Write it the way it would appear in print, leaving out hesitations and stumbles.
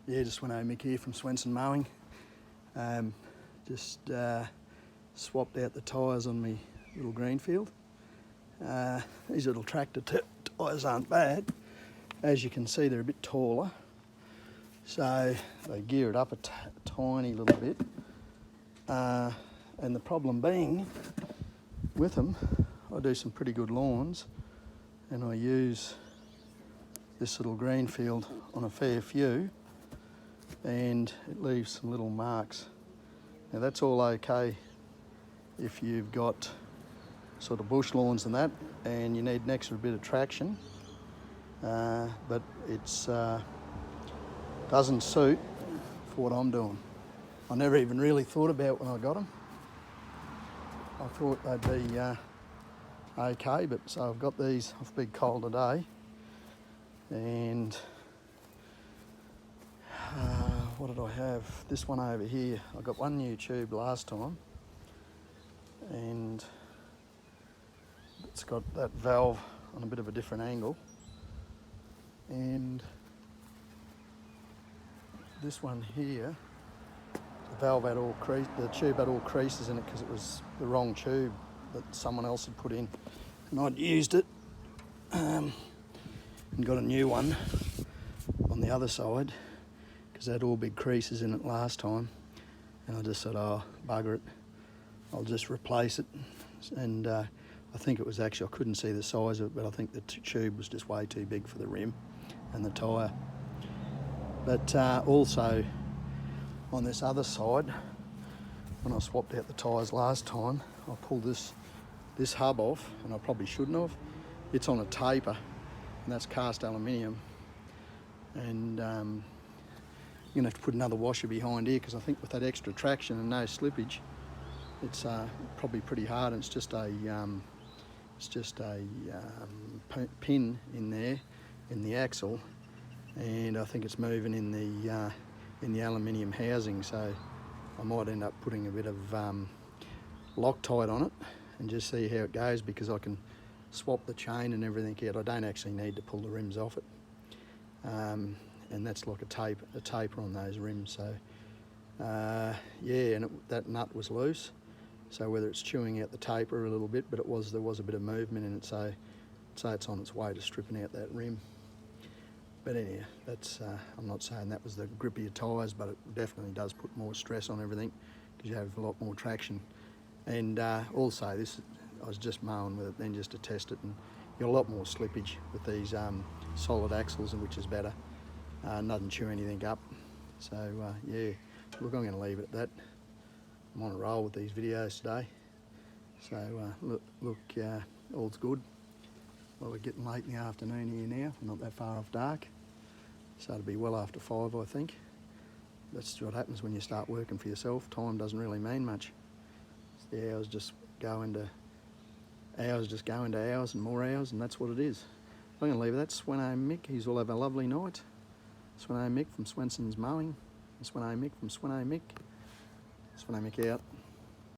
Yeah, just Sveno Mick here from Swenson Mowing. Just swapped out the tyres on my little Greenfield. These little tractor tyres aren't bad. As you can see, they're a bit taller, so they gear it up a tiny little bit. And the problem being with them, I do some pretty good lawns, and I use this little Greenfield on a fair few, and it leaves some little marks. Now that's all okay if you've got sort of bush lawns and that, and you need an extra bit of traction, but it's doesn't suit for what I'm doing. I never even really thought about when I got them. I thought they'd be okay, but so I've got these off Big Coal today, and what did I have? This one over here. I got one new tube last time, and it's got that valve on a bit of a different angle, and this one here, the valve had all the tube had all creases in it because it was the wrong tube that someone else had put in, and I'd used it and got a new one on the other side because it had all big creases in it last time, and I just said, oh, bugger it, I'll just replace it. And I think it was actually, I couldn't see the size of it, but I think the tube was just way too big for the rim and the tyre. But also on this other side, when I swapped out the tyres last time, I pulled this hub off, and I probably shouldn't have. It's on a taper, and that's cast aluminium, and you're gonna have to put another washer behind here because I think with that extra traction and no slippage, it's probably pretty hard. And it's just a pin in there in the axle, and I think it's moving in the aluminium housing, so I might end up putting a bit of Loctite on it and just see how it goes, because I can swap the chain and everything out. I don't actually need to pull the rims off it, and that's like a taper on those rims. So yeah, and that nut was loose, so whether it's chewing out the taper a little bit, but there was a bit of movement in it, so it's on its way to stripping out that rim. But anyhow, that's I'm not saying that was the grippier tyres, but it definitely does put more stress on everything because you have a lot more traction. And also this, I was just mowing with it then just to test it, and you got a lot more slippage with these solid axles, and which is better. Doesn't chew anything up. So yeah, look, I'm going to leave it at that. I'm on a roll with these videos today. So look, all's good. Well, we're getting late in the afternoon here now. We're not that far off dark. So it'll be well after 5, I think. That's what happens when you start working for yourself. Time doesn't really mean much. The hours just go into hours and more hours, and that's what it is. I'm going to leave it. That's Sveno Mick. He's all have a lovely night. Sveno Mick from Swenson's Mowing. Sveno Mick from Sveno Mick. Sveno Mick out.